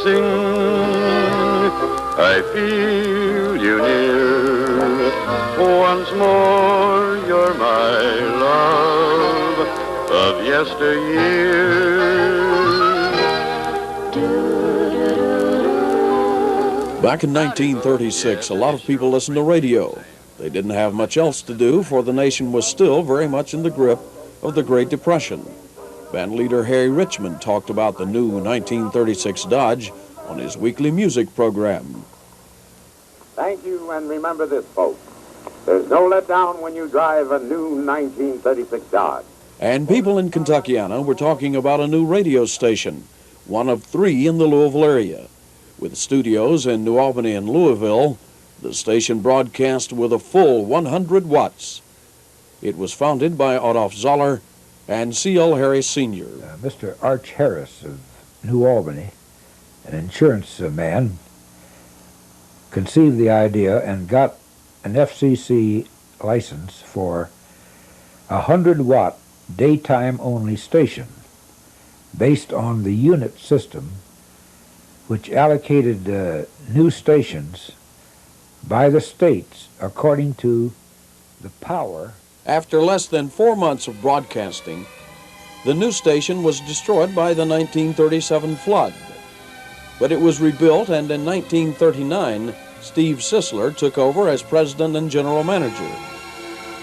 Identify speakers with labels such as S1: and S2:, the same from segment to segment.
S1: sing. I feel you near. Once more you're my love of yesteryear.
S2: Back in 1936, a lot of people listened to radio. They didn't have much else to do, for the nation was still very much in the grip of the Great Depression. Band leader Harry Richmond talked about the new 1936 Dodge on his weekly music program.
S3: Thank you, and remember this, folks. There's no letdown when you drive a new 1936 Dodge.
S2: And people in Kentuckiana were talking about a new radio station, one of 3 in the Louisville area. With studios in New Albany and Louisville, the station broadcast with a full 100 watts. It was founded by Adolph Zoller and C.L. Harris Sr.
S4: Mr. Arch Harris of New Albany, an insurance man, conceived the idea and got an FCC license for a 100-watt daytime-only station based on the unit system, which allocated new stations by the states according to the power.
S2: After less than 4 months of broadcasting, the new station was destroyed by the 1937 flood. But it was rebuilt, and in 1939, Steve Cisler took over as president and general manager.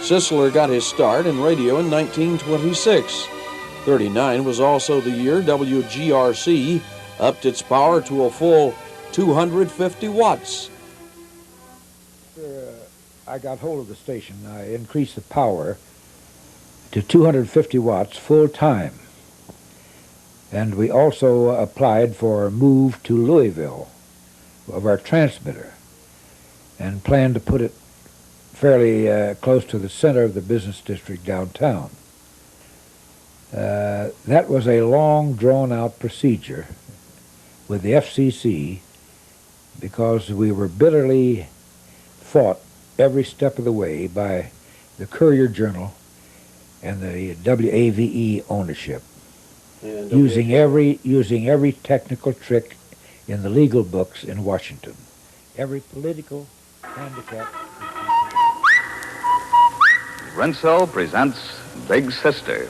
S2: Cisler got his start in radio in 1926. 39 was also the year WGRC upped its power to a full 250 watts.
S4: After I got hold of the station, I increased the power to 250 watts full time. And we also applied for a move to Louisville of our transmitter and planned to put it fairly close to the center of the business district downtown. That was a long, drawn-out procedure with the FCC because we were bitterly fought every step of the way by the Courier-Journal and the WAVE ownership, using every technical trick in the legal books in Washington, every political handicap.
S5: Renso presents Big Sister.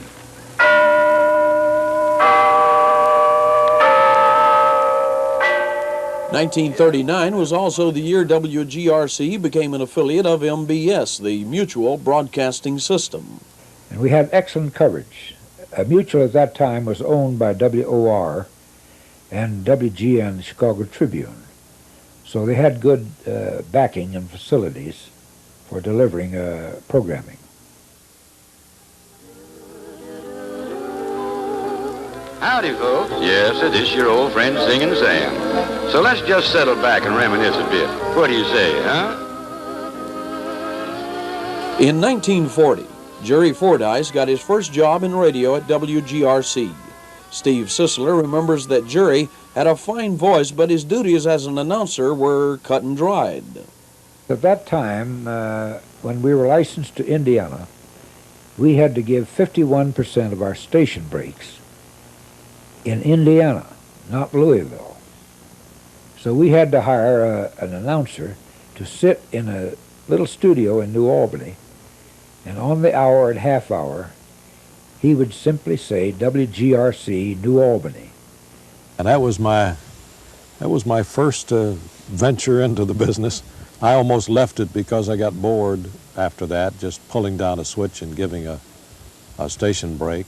S2: 1939 was also the year WGRC became an affiliate of MBS, the Mutual Broadcasting System.
S4: And we had excellent coverage. Mutual at that time was owned by WOR and WGN, the Chicago Tribune. So they had good backing and facilities for delivering programming.
S5: Howdy, folks. Yes, sir, this is your old friend Singin' Sam. So let's just settle back and reminisce a bit. What do you say, huh?
S2: In 1940, Jerry Fordyce got his first job in radio at WGRC. Steve Cisler remembers that Jerry had a fine voice, but his duties as an announcer were cut and dried.
S4: At that time, when we were licensed to Indiana, we had to give 51% of our station breaks in Indiana, not Louisville. So we had to hire an announcer to sit in a little studio in New Albany, and on the hour and half hour, he would simply say WGRC New Albany.
S6: And that was my first venture into the business. I almost left it because I got bored after that, just pulling down a switch and giving a station break.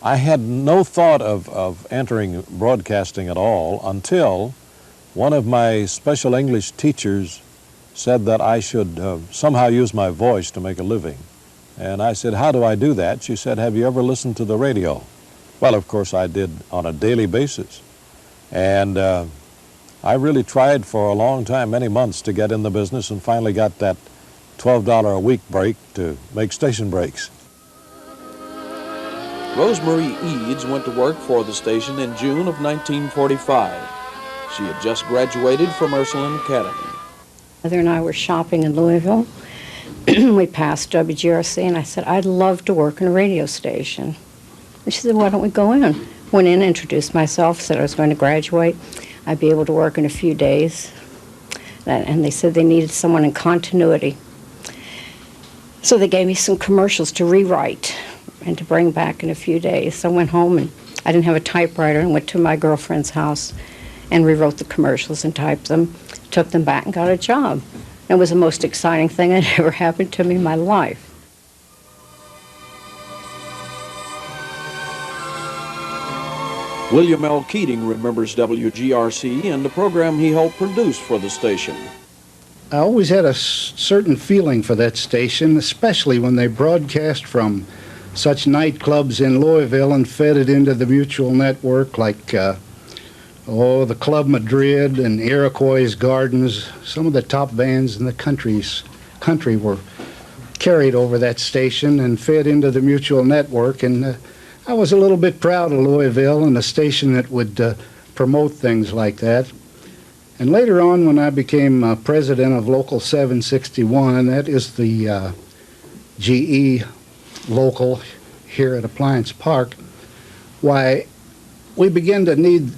S6: I had no thought of entering broadcasting at all until one of my special English teachers said that I should somehow use my voice to make a living. And I said, how do I do that? She said, have you ever listened to the radio? Well, of course I did on a daily basis. And I really tried for a long time, many months, to get in the business, and finally got that $12 a week break to make station breaks.
S2: Marie Eades went to work for the station in June of 1945. She had just graduated from Ursuline Academy.
S7: Mother and I were shopping in Louisville. We passed WGRC, and I said, I'd love to work in a radio station. And she said, why don't we go in? Went in, introduced myself, said I was going to graduate. I'd be able to work in a few days. And they said they needed someone in continuity. So they gave me some commercials to rewrite and to bring back in a few days. So I went home, and I didn't have a typewriter, and went to my girlfriend's house and rewrote the commercials and typed them, took them back and got a job. It was the most exciting thing that ever happened to me in my life.
S2: William L. Keating remembers WGRC and the program he helped produce for the station.
S8: I always had a certain feeling for that station, especially when they broadcast from such nightclubs in Louisville and fed it into the mutual network like, the Club Madrid and Iroquois Gardens. Some of the top bands in the country were carried over that station and fed into the mutual network, and I was a little bit proud of Louisville and a station that would promote things like that. And later on, when I became president of Local 761, and that is the GE local here at Appliance Park, why, we began to need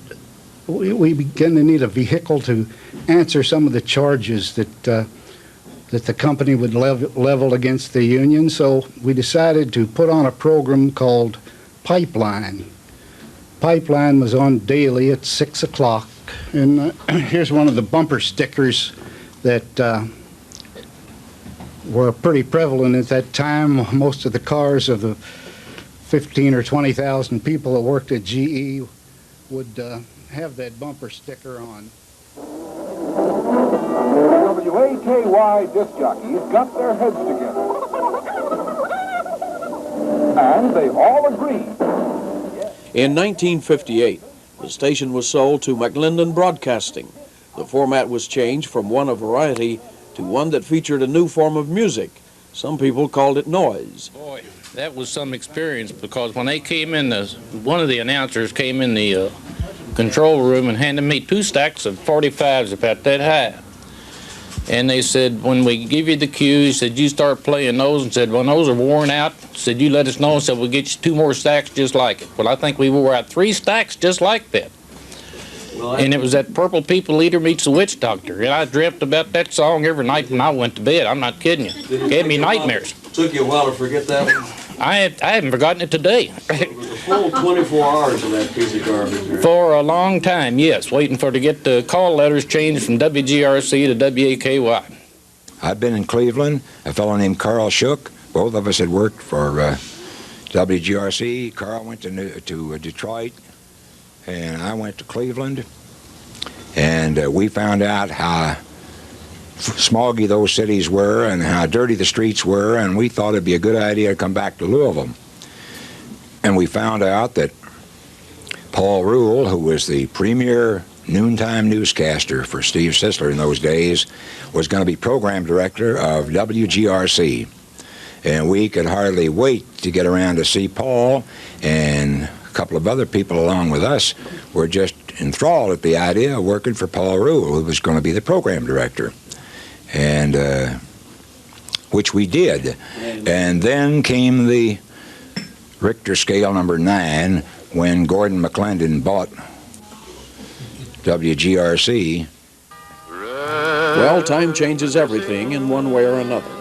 S8: a vehicle to answer some of the charges that the company would level against the union. So we decided to put on a program called Pipeline. Pipeline was on daily at 6 o'clock. And here's one of the bumper stickers that were pretty prevalent at that time. Most of the cars of the 15 or 20,000 people that worked at GE would have that bumper sticker on.
S9: WAKY disc jockeys got their heads together. And they all agreed.
S2: In 1958, the station was sold to McClendon Broadcasting. The format was changed from one of variety to one that featured a new form of music. Some people called it noise.
S10: Boy, that was some experience, because when they came in, one of the announcers came in the control room and handed me 2 stacks of 45s about that high. And they said, when we give you the cues, said you start playing those, and said, when those are worn out, said you let us know, and said we'll get you 2 more stacks just like it. Well, I think we wore out 3 stacks just like that. Well, and it was that Purple People Eater Meets the Witch Doctor. And I dreamt about that song every night when I went to bed. I'm not kidding you. It gave me nightmares.
S2: Took you a while to forget that one?
S10: I haven't forgotten it today.
S2: It was a full 24 hours of that piece of garbage.
S10: For a long time, yes, waiting to get the call letters changed from WGRC to WAKY.
S11: I've been in Cleveland. A fellow named Carl Shook. Both of us had worked for WGRC. Carl went to Detroit, and I went to Cleveland. And we found out how smoggy those cities were and how dirty the streets were, and we thought it'd be a good idea to come back to Louisville. And we found out that Paul Rule, who was the premier noontime newscaster for Steve Cisler in those days, was going to be program director of WGRC. And we could hardly wait to get around to see Paul, and a couple of other people along with us were just enthralled at the idea of working for Paul Rule, who was going to be the program director. And which we did. And then came the Richter scale number 9 when Gordon McClendon bought WGRC.
S2: Well, time changes everything in one way or another.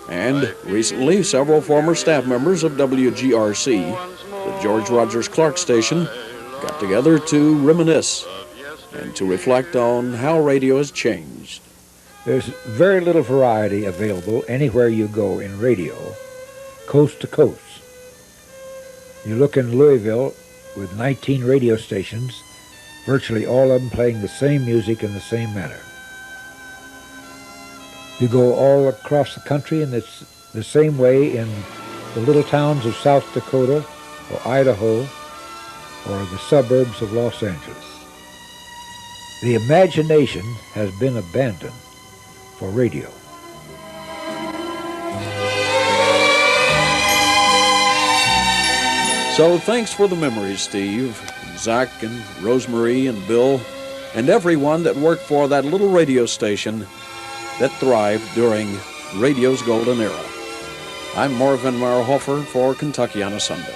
S2: And recently, several former staff members of WGRC, the George Rogers Clark station, got together to reminisce and to reflect on how radio has changed.
S4: There's very little variety available anywhere you go in radio, coast to coast. You look in Louisville with 19 radio stations, virtually all of them playing the same music in the same manner. You go all across the country, and it's the same way in the little towns of South Dakota or Idaho or the suburbs of Los Angeles. The imagination has been abandoned for radio.
S2: So thanks for the memories, Steve, Zack and Rosemary and Bill, and everyone that worked for that little radio station that thrived during radio's golden era. I'm Marvin Marhofer for Kentucky on a Sunday.